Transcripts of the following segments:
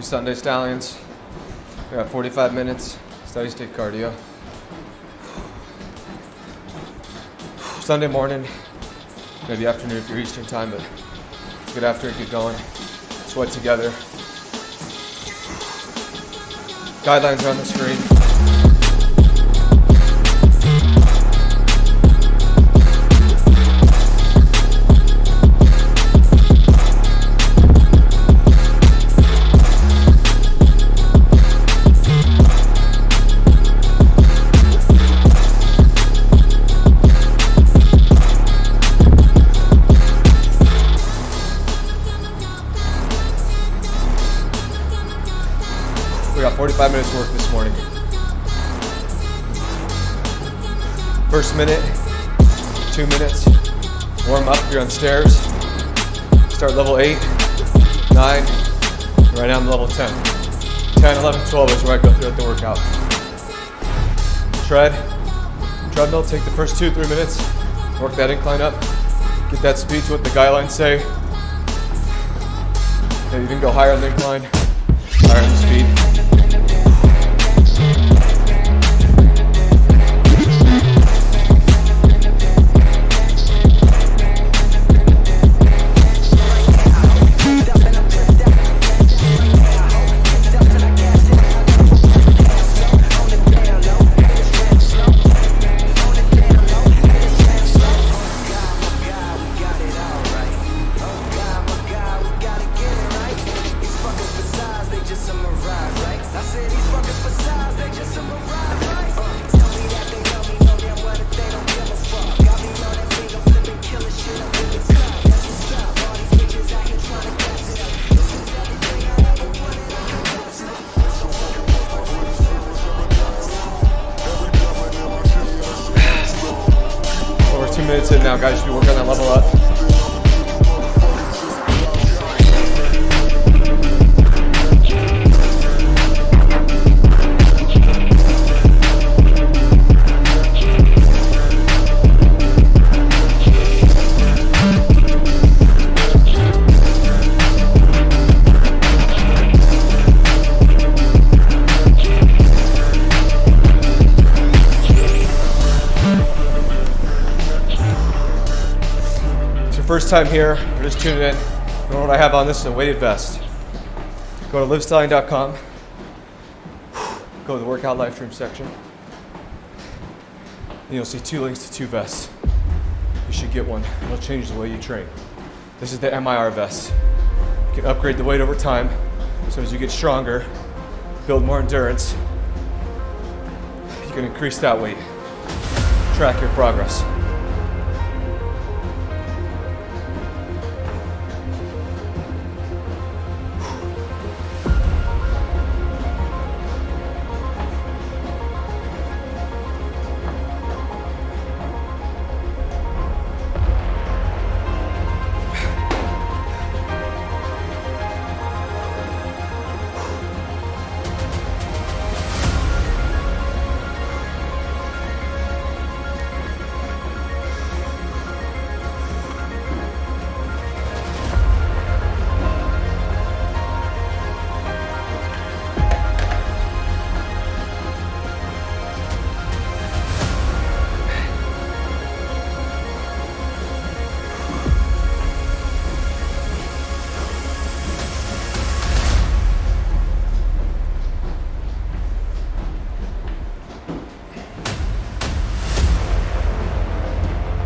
Sunday Stallions. We got 45 minutes, steady state cardio. Sunday morning, maybe afternoon if you're Eastern time, but get after it, get going. Sweat together. Guidelines are on the screen. We got 45 minutes work this morning. First minute, 2 minutes, warm up, you're on stairs. Start level 8, 9, right now I'm level 10. 10, 11, 12 is where I go throughout the workout. Treadmill, take the first 2-3 minutes, work that incline up, get that speed to what the guidelines say. Maybe even go higher on the incline, higher on the speed. We're 2 minutes in now, guys. You should be working on that level up. First time here, or just tuning in, you know what I have on this is a weighted vest. Go to LivStallion.com, go to the workout Livestream section, and you'll see 2 links to 2 vests. You should get one, it'll change the way you train. This is the MIR vest. You can upgrade the weight over time, so as you get stronger, build more endurance, you can increase that weight, track your progress.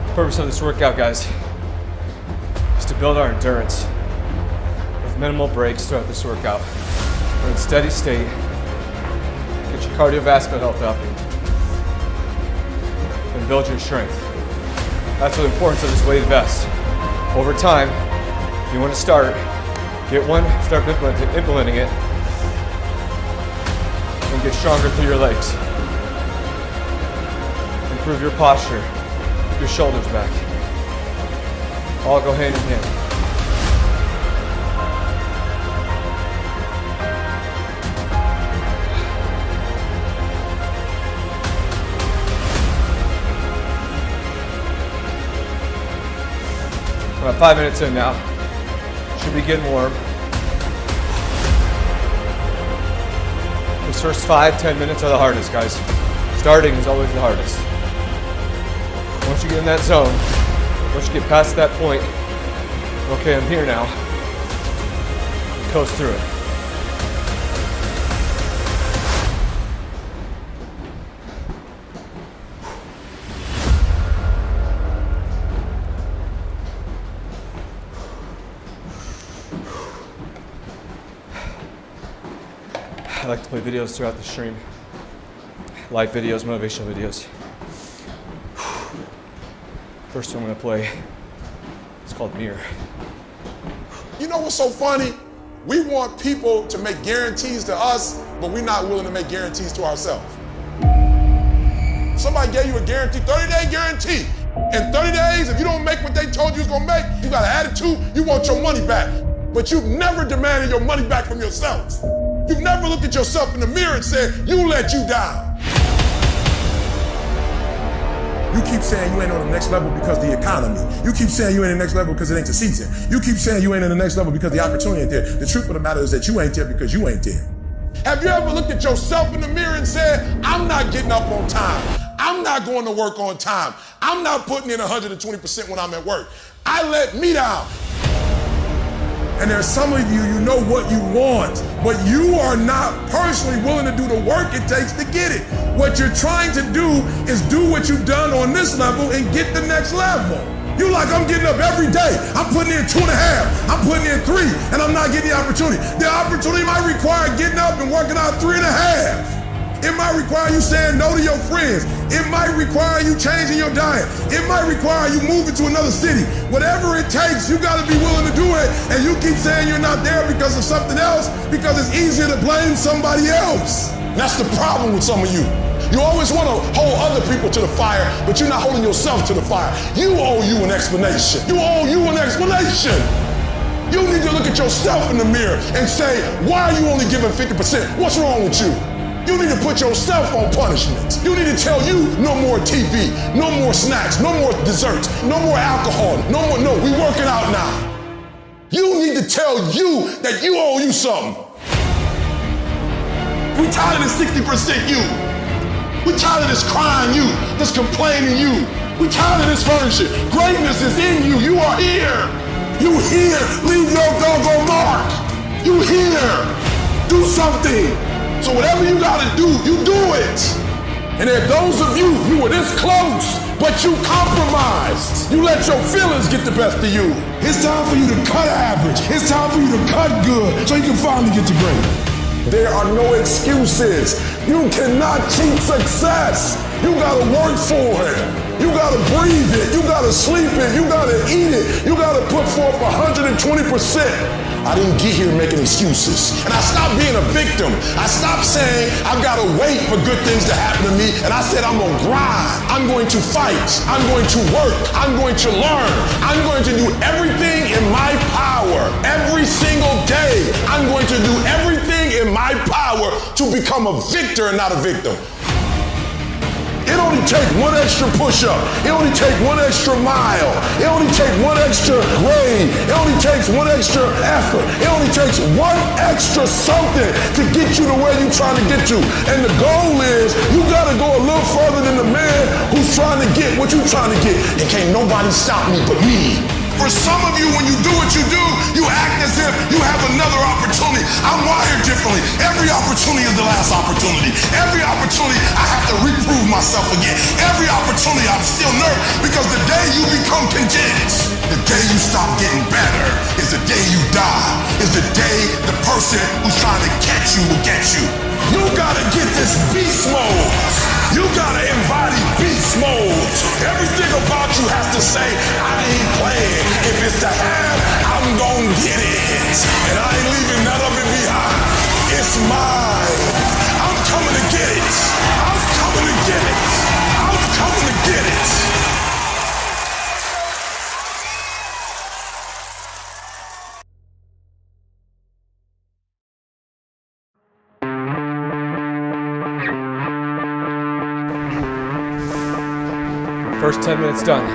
The purpose of this workout, guys, is to build our endurance with minimal breaks throughout this workout. We're in steady state, get your cardiovascular health up, and build your strength. That's the importance of this weighted vest. Over time, you want to start, get one, start implementing it, and get stronger through your legs. Improve your posture. Your shoulders back. All go hand in hand. We're about 5 minutes in now. Should be getting warm. Those first 5-10 minutes are the hardest, guys. Starting is always the hardest. Once you get in that zone, once you get past that point, okay, I'm here now. Coast through it. I like to play videos throughout the stream. Live videos, motivational videos. First one I'm gonna play, it's called Mirror. You know what's so funny? We want people to make guarantees to us, but we're not willing to make guarantees to ourselves. Somebody gave you a guarantee, 30-day guarantee. In 30 days, if you don't make what they told you was gonna make, you got an attitude, you want your money back. But you've never demanded your money back from yourself. You've never looked at yourself in the mirror and said, you let you down. You keep saying you ain't on the next level because of the economy. You keep saying you ain't in the next level because it ain't the season. You keep saying you ain't in the next level because the opportunity ain't there. The truth of the matter is that you ain't there because you ain't there. Have you ever looked at yourself in the mirror and said, I'm not getting up on time. I'm not going to work on time. I'm not putting in 120% when I'm at work. I let me down. And there's some of you, you know what you want, but you are not personally willing to do the work it takes to get it. What you're trying to do is do what you've done on this level and get the next level. You like, I'm getting up every day. I'm putting in 2.5. I'm putting in 3, and I'm not getting the opportunity. The opportunity might require getting up and working out 3.5. It might require you saying no to your friends. It might require you changing your diet. It might require you moving to another city. Whatever it takes, you gotta be willing to do it. And you keep saying you're not there because of something else, because it's easier to blame somebody else. That's the problem with some of you. You always want to hold other people to the fire, but you're not holding yourself to the fire. You owe you an explanation. You owe you an explanation. You need to look at yourself in the mirror and say, why are you only giving 50%? What's wrong with you? You need to put yourself on punishment. You need to tell you no more TV, no more snacks, no more desserts, no more alcohol, no, we working out now. You need to tell you that you owe you something. We tired of this 60% you. We tired of this crying you, this complaining you. We tired of this version. Greatness is in you. You are here. You here. Leave your doggone mark. You here. Do something. So whatever you gotta do, you do it. And there are those of you who were this close, but you compromised. You let your feelings get the best of you. It's time for you to cut average. It's time for you to cut good so you can finally get to great. There are no excuses. You cannot cheat success. You gotta work for it. You gotta breathe it. You gotta sleep it. You gotta eat it. You gotta put forth 120%. I didn't get here making excuses. And I stopped being a victim. I stopped saying I've got to wait for good things to happen to me. And I said I'm going to grind. I'm going to fight. I'm going to work. I'm going to learn. I'm going to do everything in my power. Every single day, I'm going to do everything in my power to become a victor and not a victim. It only takes one extra push-up. It only takes one extra mile. It only takes one extra grade. It only takes one extra effort. It only takes one extra something to get you to where you're trying to get to. And the goal is you gotta go a little further than the man who's trying to get what you're trying to get. And can't nobody stop me but me. For some of you, when you do what you do, you act as if you have another opportunity. I'm wired differently. Every opportunity is the last opportunity. Every opportunity, I have to reprove myself again. Every opportunity, I'm still nervous because the day you become content, the day you stop getting better, is the day you die, is the day the person who's trying to catch you will get you. You gotta get this beast mode. You gotta embody beast mode. Everything about you has to say, I ain't playing. If it's to have, I'm gonna get it. And I ain't leaving none of it behind. It's mine. I'm coming to get it. I'm coming to get it. I'm coming to get it. First 10 minutes done.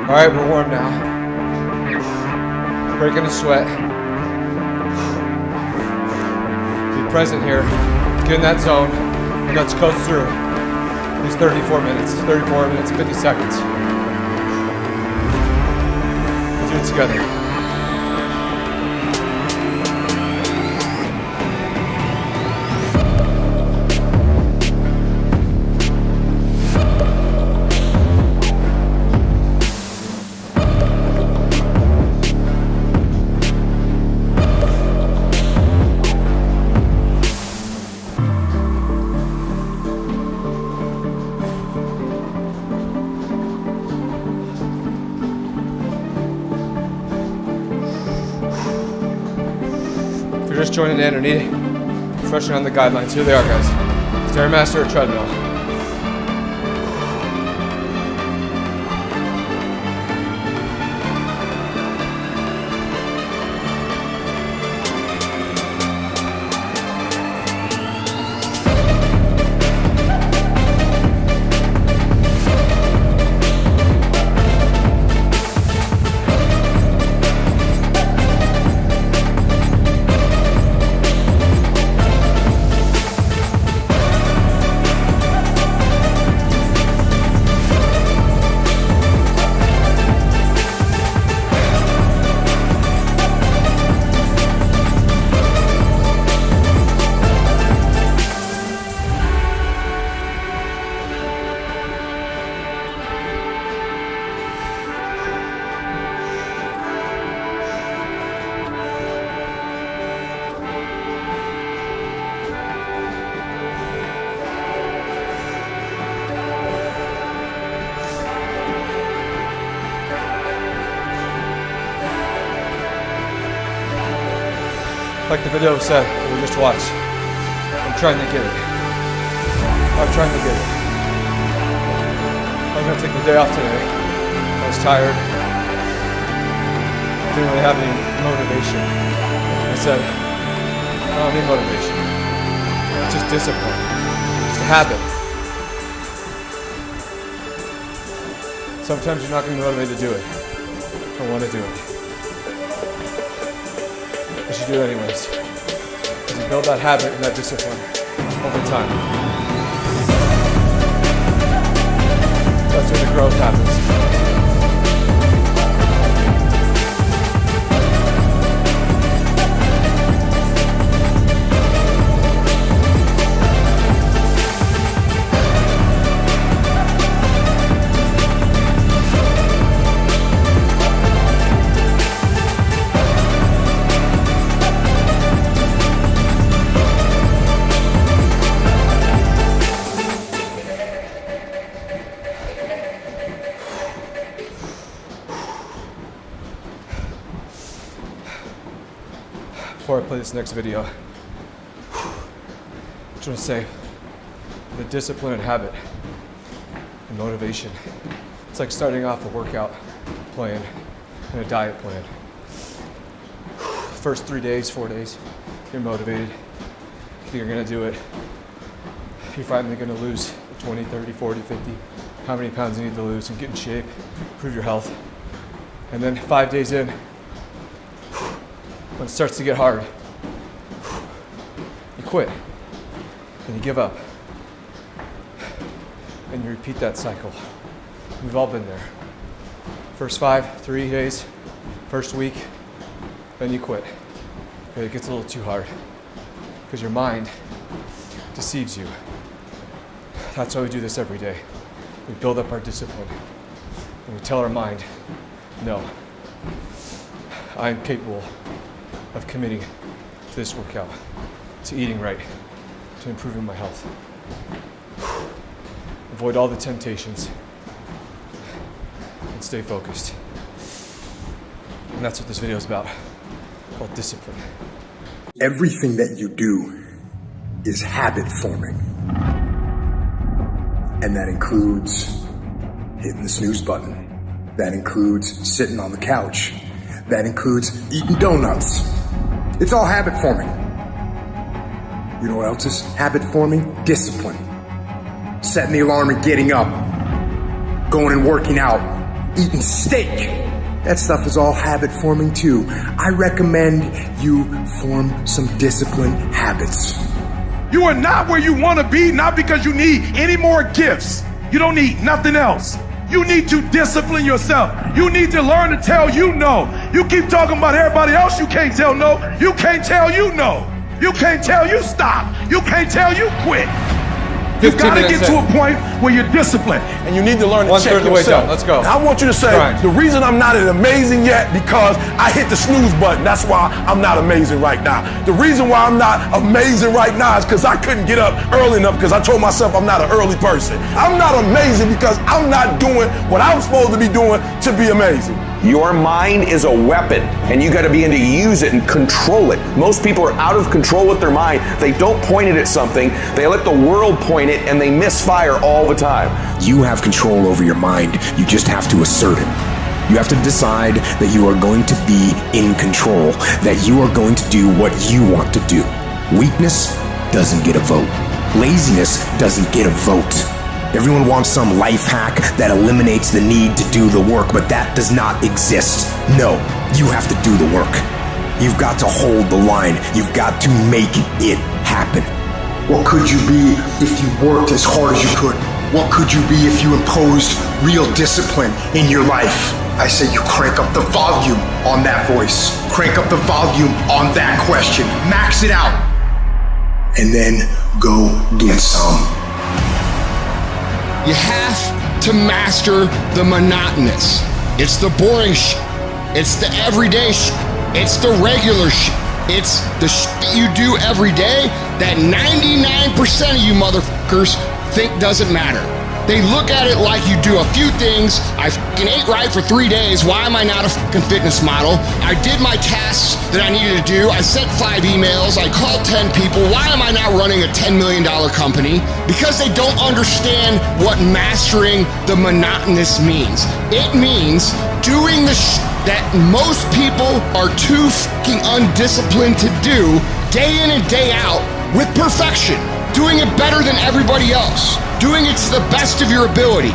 All right, we're warm now. Breaking a sweat. Be present here. Get in that zone, and let's coast through these 34 minutes, 50 seconds. Let's do it together. If you're just joining in or need refreshing on the guidelines, here they are, guys. StairMaster or Treadmill. Like the video said, we just watched. I'm trying to get it. I'm trying to get it. I'm gonna take the day off today. I was tired. Didn't really have any motivation. I said, I don't need motivation. It's just discipline. It's a habit. Sometimes you're not gonna be motivated to do it. I want to do it. You should do it anyways. Because you build that habit and that discipline over time. That's where the growth happens. Before I play this next video, I just want to say the discipline and habit and motivation. It's like starting off a workout plan and a diet plan. First 3 days, 4 days, you're motivated. You think you're going to do it. You're finally going to lose 20, 30, 40, 50, how many pounds you need to lose and get in shape, improve your health. And then 5 days in, when it starts to get hard, you quit and you give up and you repeat that cycle. We've all been there. First 3 days, first week, then you quit. It gets a little too hard because your mind deceives you. That's why we do this every day. We build up our discipline and we tell our mind, no, I am capable of committing to this workout, to eating right, to improving my health. Avoid all the temptations and stay focused. And that's what this video is about, called discipline. Everything that you do is habit forming. And that includes hitting the snooze button. That includes sitting on the couch. That includes eating donuts. It's all habit forming. You know what else is habit forming? Discipline. Setting the alarm and getting up. Going and working out. Eating steak. That stuff is all habit forming too. I recommend you form some discipline habits. You are not where you want to be, not because you need any more gifts. You don't need nothing else. You need to discipline yourself. You need to learn to tell you no. You keep talking about everybody else you can't tell no. You can't tell you no. You can't tell you stop. You can't tell you quit. You gotta get to a point where you're disciplined. And you need to learn to check yourself. Let's go. And I want you to say, the reason I'm not amazing yet, because I hit the snooze button. That's why I'm not amazing right now. The reason why I'm not amazing right now is because I couldn't get up early enough because I told myself I'm not an early person. I'm not amazing because I'm not doing what I'm supposed to be doing to be amazing. Your mind is a weapon, and you got to begin to use it and control it. Most people are out of control with their mind. They don't point it at something. They let the world point it, and they misfire all the time. You have control over your mind. You just have to assert it. You have to decide that you are going to be in control, that you are going to do what you want to do. Weakness doesn't get a vote. Laziness doesn't get a vote. Everyone wants some life hack that eliminates the need to do the work, but that does not exist. No, you have to do the work. You've got to hold the line. You've got to make it happen. What could you be if you worked as hard as you could? What could you be if you imposed real discipline in your life? I say you crank up the volume on that voice. Crank up the volume on that question. Max it out. And then go get some. You have to master the monotonous. It's the boring shit. It's the everyday shit. It's the regular shit. It's the shit that you do every day that 99% of you motherfuckers think doesn't matter. They look at it like you do a few things. I fucking ate right for 3 days. Why am I not a fucking fitness model? I did my tasks that I needed to do. I sent 5 emails. I called 10 people. Why am I not running a $10 million company? Because they don't understand what mastering the monotonous means. It means doing the that most people are too fucking undisciplined to do day in and day out with perfection. Doing it better than everybody else. Doing it to the best of your ability.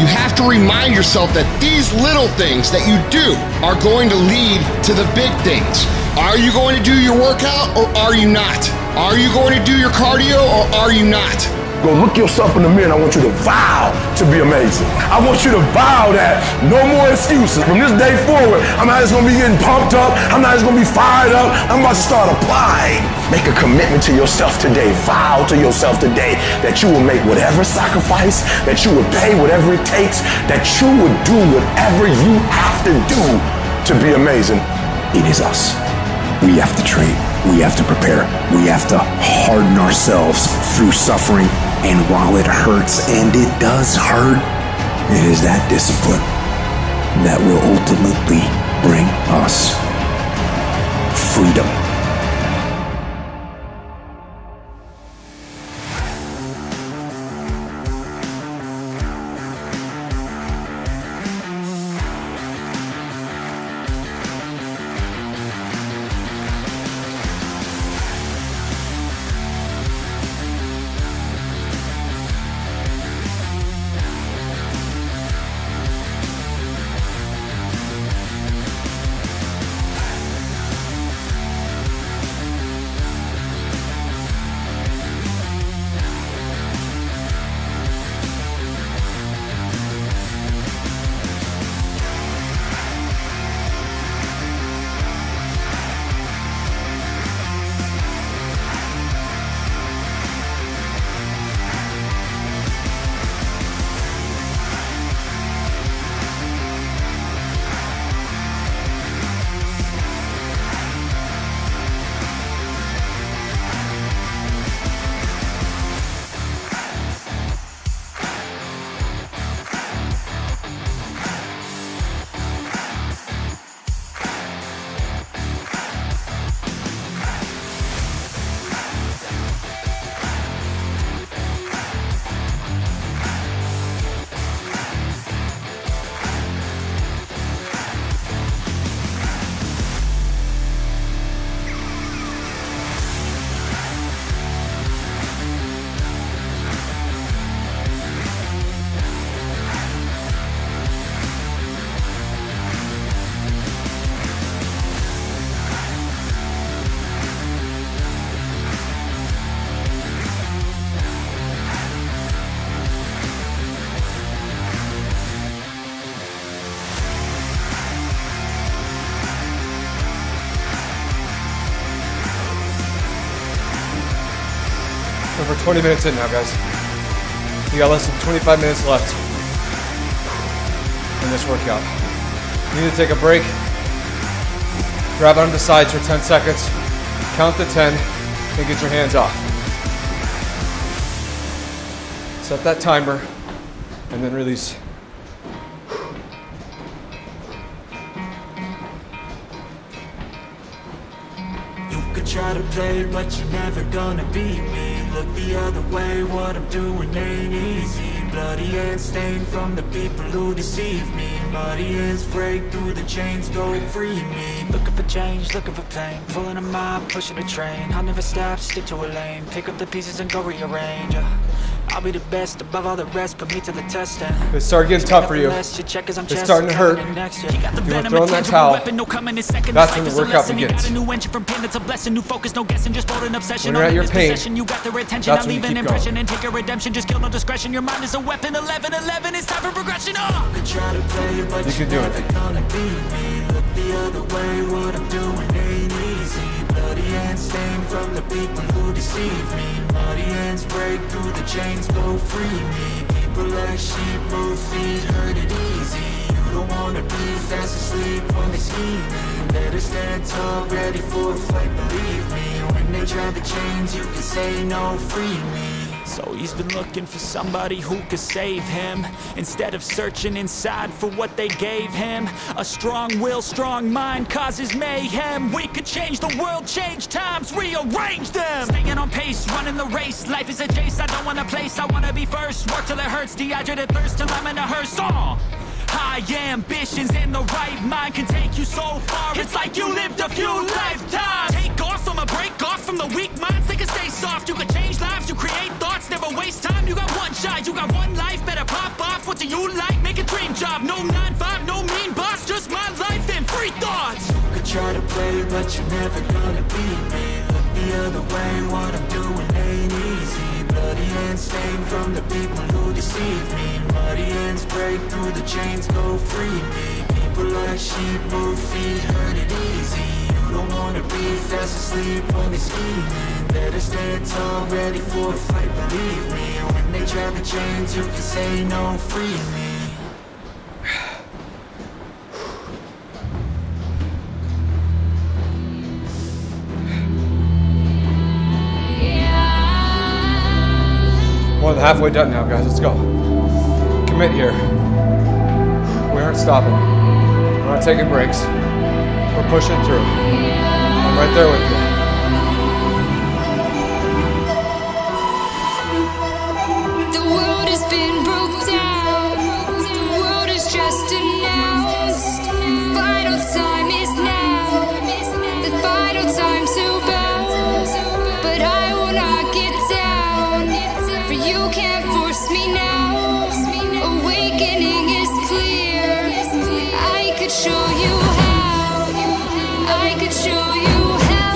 You have to remind yourself that these little things that you do are going to lead to the big things. Are you going to do your workout or are you not? Are you going to do your cardio or are you not? Go look yourself in the mirror and I want you to vow to be amazing. I want you to vow that no more excuses. From this day forward, I'm not just gonna be getting pumped up. I'm not just gonna be fired up. I'm about to start applying. Make a commitment to yourself today. Vow to yourself today that you will make whatever sacrifice, that you would pay whatever it takes, that you would do whatever you have to do to be amazing. It is us. We have to train. We have to prepare. We have to harden ourselves through suffering. And while it hurts, and it does hurt, it is that discipline that will ultimately bring us freedom. 20 minutes in now, guys. You got less than 25 minutes left in this workout. You need to take a break. Grab onto the sides for 10 seconds. Count to 10 and get your hands off. Set that timer and then release. Try to play, but you're never gonna beat me. Look the other way, what I'm doing ain't easy. Bloody hands stained from the people who deceive me. Muddy hands break through the chains, go free me. Looking for change, looking for pain. Pulling a mob, pushing a train. I'll never stop, stick to a lane. Pick up the pieces and go rearrange. I'll be the best above all the rest, put me to the test. It's starting getting tough for you. It's starting to hurt. You want to throw in that towel. That's when the workout begins. When you're at your pain, that's when you keep going. And take your redemption, just kill no discretion. Your mind is a weapon. 11-11, it's time for progression. You can do it. Look the other way, what I'm doing ain't easy. Bloody hands stained from the people who deceive me. Muddy hands break through the chains, go free me. People like sheep, move feet, hurt it easy. You don't wanna be fast asleep when they scheming. Better stand tall, ready for a fight, believe me. When they try the chains, you can say no, free me. So he's been looking for somebody who could save him, instead of searching inside for what they gave him. A strong will, strong mind causes mayhem. We could change the world, change times, rearrange them. Staying on pace, running the race. Life is a chase, I don't want a place. I wanna be first, work till it hurts. Dehydrated thirst till I'm in a hearse. High ambitions and the right mind can take you so far. It's like you lived a few lifetimes. Take off from a break off from the weak minds. They can stay soft. You can change lives. You create thoughts. Never waste time. You got one shot. You got one life. Better pop off. What do you like? Make a dream job. No 9-5. No mean boss. Just my life and free thoughts. You could try to play, but you're never gonna beat me. Look the other way. What I'm doing ain't easy. Bloody hands stained from the people who deceive me. Muddy hands break through the chains, go free me. People like sheep, move feet, hurt it easy. You don't wanna be fast asleep when they're scheming. Better stand tall, ready for a fight, believe me. When they try the chains, you can say no, free me. More than halfway done now, guys. Let's go. Commit here. We aren't stopping. We're not taking breaks. We're pushing through. I'm right there with you. The world has been broke down. The world is just announced. Final time is now. The final time to bow. But I will not get down. For you can't force me now. Awakening is clear. I could show you how. I could show you how.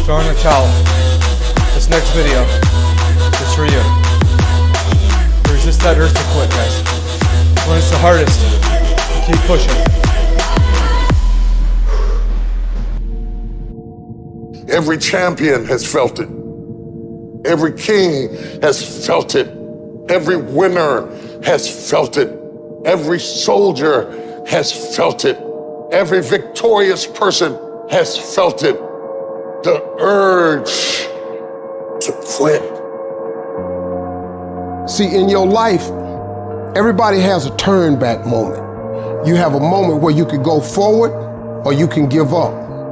Throw in the towel. This next video is for you. Resist that urge to quit, guys. When it's the hardest, keep pushing. Every champion has felt it. Every king has felt it. Every winner has felt it. Every soldier has felt it. Every victorious person has felt it. The urge to quit. See, in your life, everybody has a turn back moment. You have a moment where you can go forward or you can give up.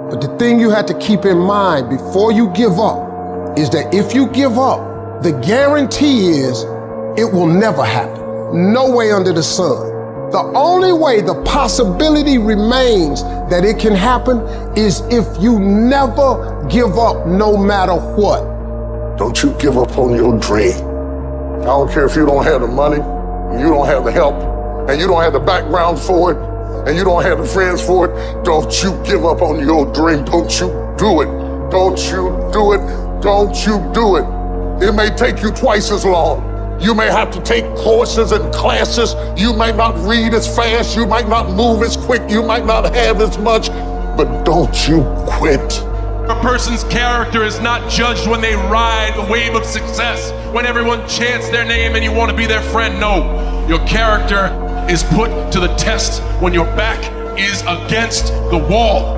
But the thing you have to keep in mind before you give up is that if you give up, the guarantee is it will never happen. No way under the sun. The only way the possibility remains that it can happen is if you never give up no matter what. Don't you give up on your dream. I don't care if you don't have the money, you don't have the help, and you don't have the background for it, and you don't have the friends for it. Don't you give up on your dream. Don't you do it. Don't you do it. Don't you do it. It may take you twice as long. You may have to take courses and classes. You might not read as fast. You might not move as quick. You might not have as much, but don't you quit. A person's character is not judged when they ride the wave of success, when everyone chants their name and you want to be their friend. No, your character is put to the test when your back is against the wall.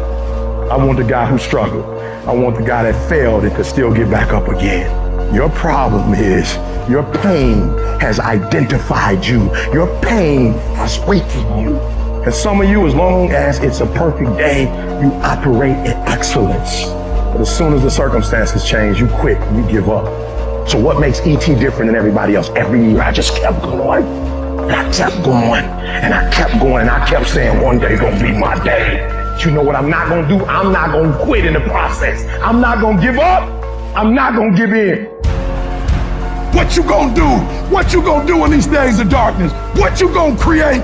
I want the guy who struggled. I want the guy that failed and could still get back up again. Your problem is your pain has identified you. Your pain has weakened you. And some of you, as long as it's a perfect day, you operate in excellence. But as soon as the circumstances change, you quit and you give up. So what makes E.T. different than everybody else? Every year I just kept going. And I kept going. And I kept going. And I kept saying one day gonna be my day. But you know what I'm not gonna do? I'm not gonna quit in the process. I'm not gonna give up. I'm not gonna give in. What you gonna do? What you gonna do in these days of darkness? What you gonna create?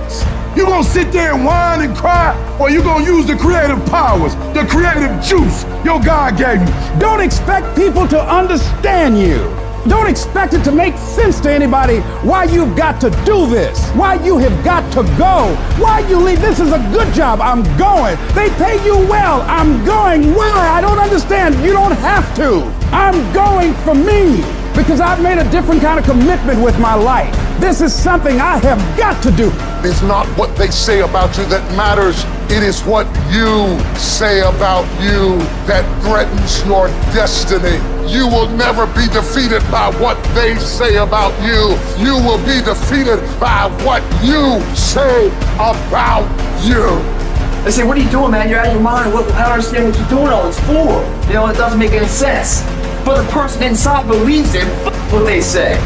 You gonna sit there and whine and cry, or you gonna use the creative powers, the creative juice your God gave you? Don't expect people to understand you. Don't expect it to make sense to anybody why you've got to do this, why you have got to go, why you leave. This is a good job. I'm going. They pay you well. I'm going. Why? I don't understand. You don't have to. I'm going for me because I've made a different kind of commitment with my life. This is something I have got to do. It's not what they say about you that matters. It is what you say about you that threatens your destiny. You will never be defeated by what they say about you. You will be defeated by what you say about you. They say, what are you doing, man? You're out of your mind. I don't understand what you're doing all this for. You know, it doesn't make any sense. But the person inside believes it. What they say.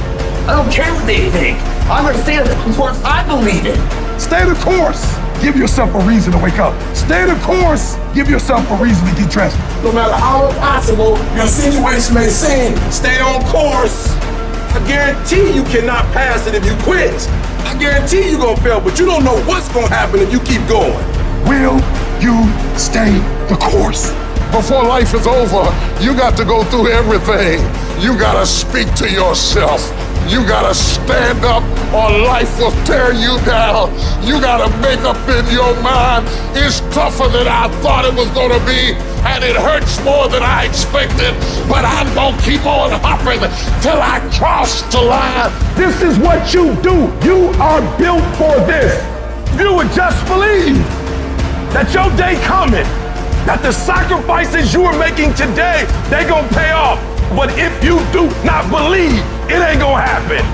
I don't care what they think. I understand it as far as I believe it. Stay the course. Give yourself a reason to wake up. Stay the course. Give yourself a reason to get dressed. No matter how impossible your situation may seem, stay on course. I guarantee you cannot pass it if you quit. I guarantee you're gonna fail, but you don't know what's gonna happen if you keep going. Will you stay the course? Before life is over, you got to go through everything. You gotta speak to yourself. You gotta stand up or life will tear you down. You gotta make up in your mind, it's tougher than I thought it was gonna be, and it hurts more than I expected, but I'm gonna keep on hopping till I cross the line. This is what you do. You are built for this. You would just believe that your day coming, that the sacrifices you are making today, they gonna pay off. But if you do not believe, it ain't gonna happen.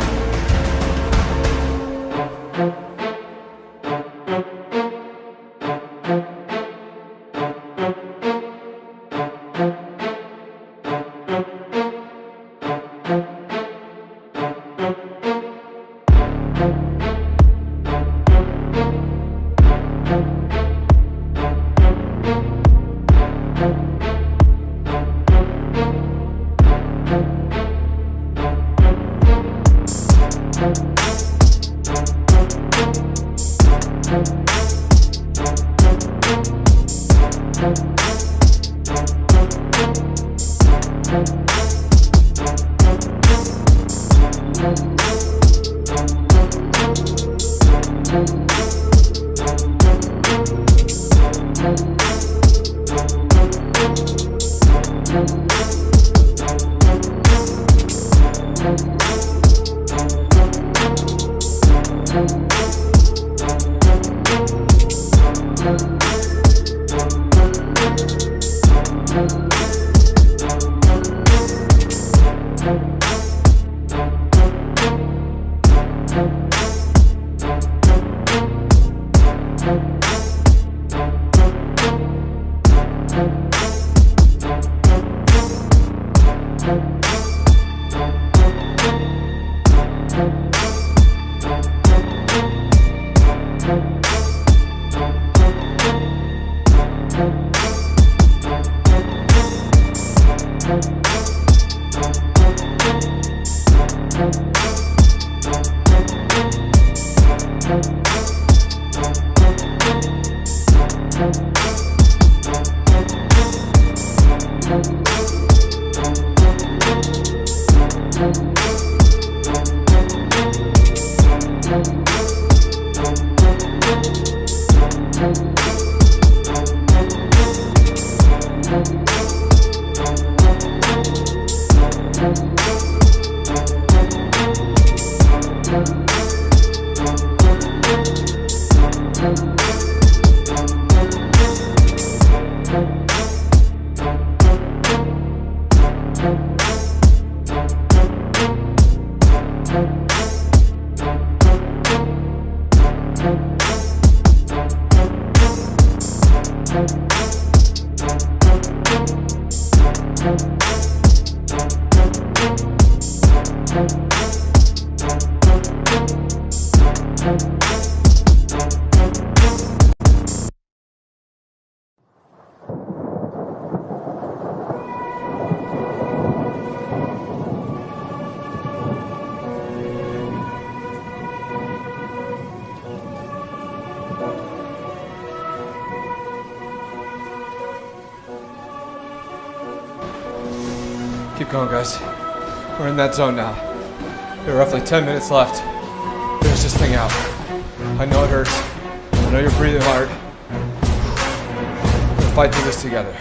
Keep going, guys. We're in that zone now. There are roughly 10 minutes left. Finish this thing out. I know it hurts. I know you're breathing hard. We're gonna fight through this together.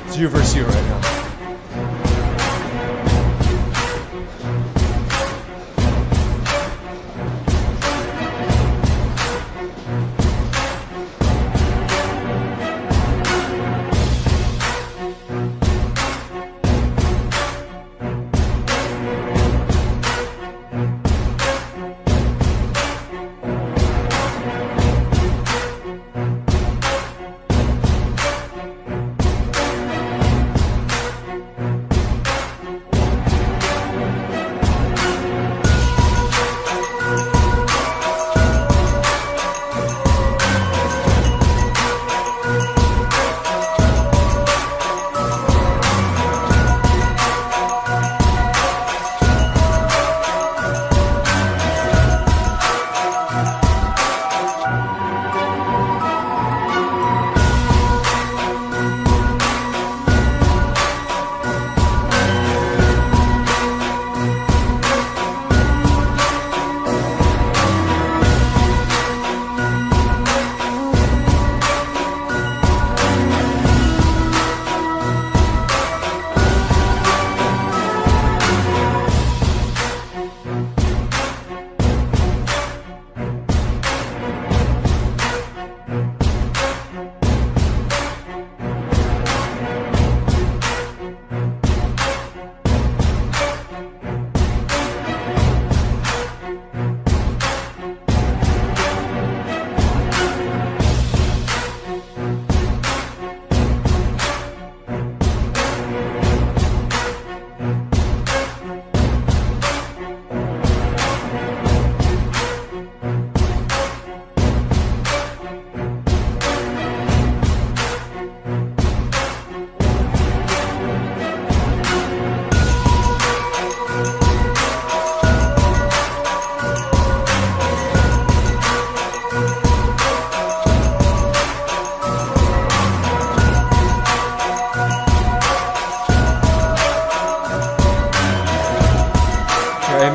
It's you versus you right now.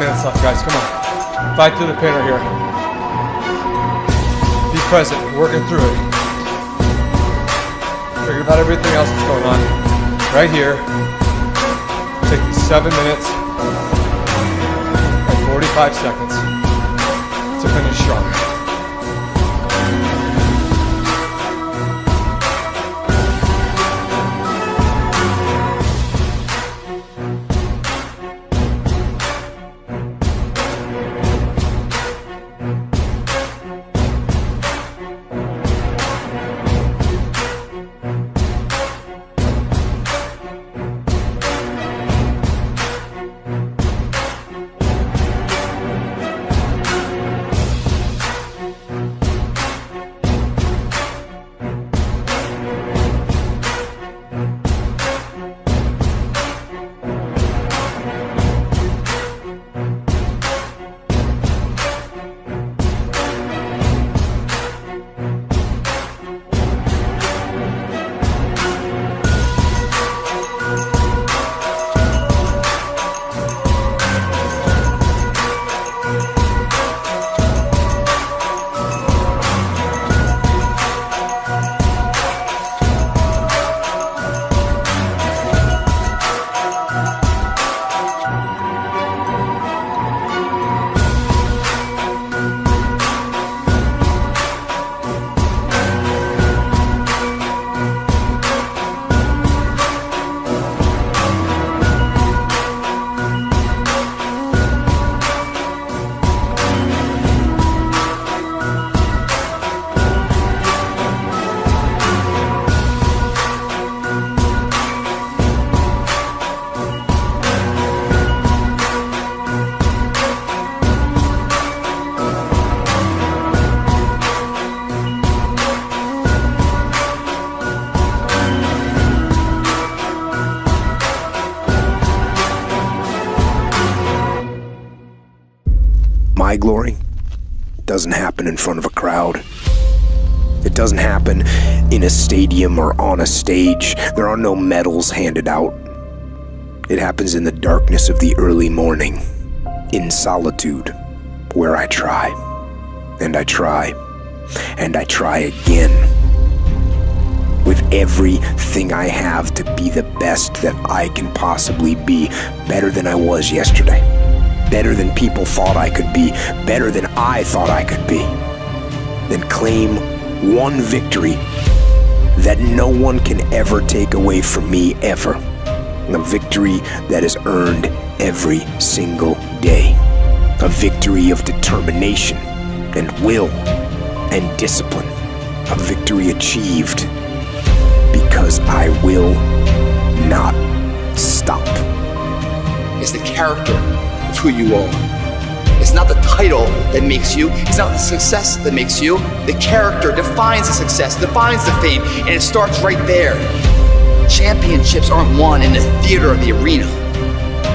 minutes left, guys. Come on. Fight through the pain right here. Be present. We're working through it. Forget about everything else that's going on. Right here. Take 7 minutes and 45 seconds to finish strong. My glory doesn't happen in front of a crowd. It doesn't happen in a stadium or on a stage. There are no medals handed out. It happens in the darkness of the early morning, in solitude, where I try, and I try, and I try again, with everything I have to be the best that I can possibly be, better than I was yesterday, better than people thought I could be, better than I thought I could be. Then claim one victory that no one can ever take away from me, ever. A victory that is earned every single day. A victory of determination and will and discipline. A victory achieved because I will not stop. It's the character of who you are. It's not the title that makes you. It's not the success that makes you. The character defines the success, defines the fame, and it starts right there. Championships aren't won in the theater or the arena.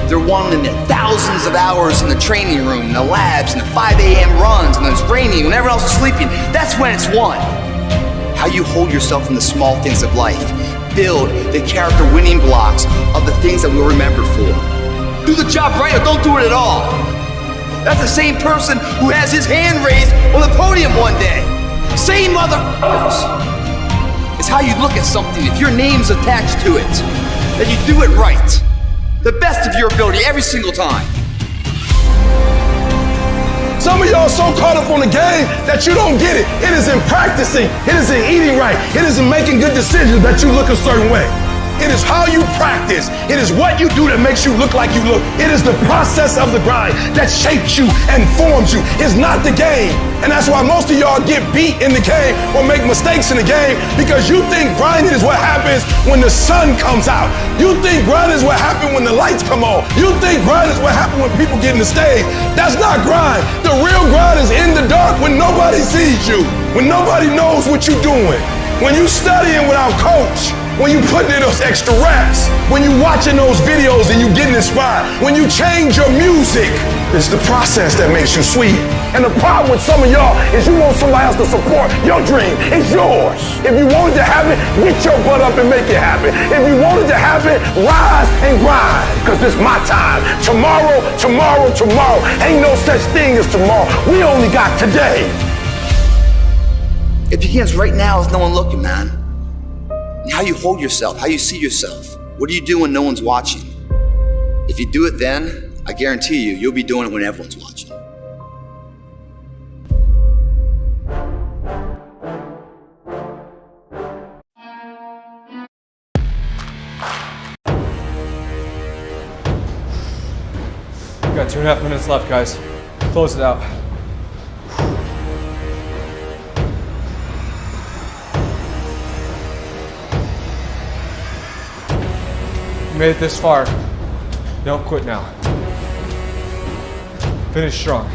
They're won in the thousands of hours in the training room, in the labs, in the 5 a.m. runs, when it's raining, when everyone else is sleeping. That's when it's won. How you hold yourself in the small things of life. Build the character winning blocks of the things that we'll remember for. Do the job right or don't do it at all. That's the same person who has his hand raised on the podium one day. Same motherfuckers. It's how you look at something. If your name's attached to it, then you do it right. The best of your ability every single time. Some of y'all so caught up on the game that you don't get it. It is in practicing. It is in eating right. It is in making good decisions that you look a certain way. It is how you practice. It is what you do that makes you look like you look. It is the process of the grind that shapes you and forms you. It's not the game. And that's why most of y'all get beat in the game or make mistakes in the game, because you think grinding is what happens when the sun comes out. You think grinding is what happens when the lights come on. You think grinding is what happens when people get in the stage. That's not grind. The real grind is in the dark when nobody sees you, when nobody knows what you're doing, when you studying without coach, when you putting in those extra reps, when you watching those videos and you getting inspired, when you change your music, It's the process that makes you sweet. And the problem with some of y'all is you want somebody else to support your dream. It's yours. If you want it to happen, get your butt up and make it happen. If you want it to happen, rise and grind. Because this is my time. Tomorrow, tomorrow, tomorrow. Ain't no such thing as tomorrow. We only got today. It begins right now with no one looking, man. And how you hold yourself, how you see yourself. What do you do when no one's watching? If you do it then, I guarantee you, you'll be doing it when everyone's watching. We got 2.5 minutes left, guys. Close it out. You made it this far. Don't quit now. Finish strong.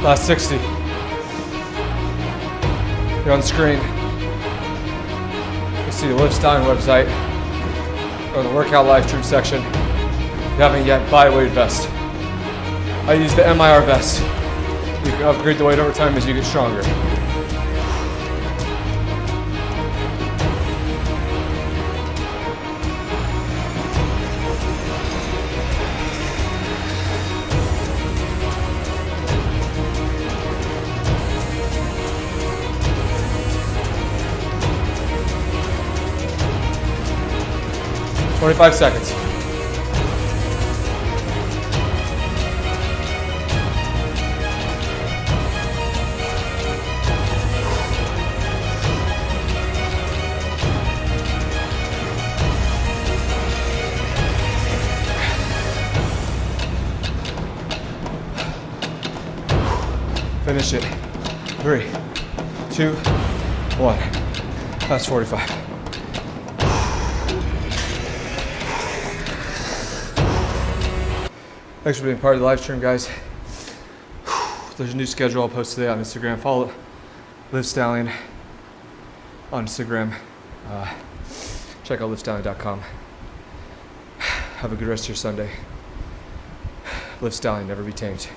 Last 60. You're on the screen. You see the LivStallion website or the workout live stream section. If you haven't yet, buy a weight vest. I use the MIR vest. You can upgrade the weight over time as you get stronger. $25 seconds. Finish it. 3, 2, 1. That's 45. Thanks for being part of the live stream, guys. There's a new schedule I'll post today on Instagram. Follow LivStallion on Instagram. Check out LivStallion.com. Have a good rest of your Sunday. LivStallion, never be tamed.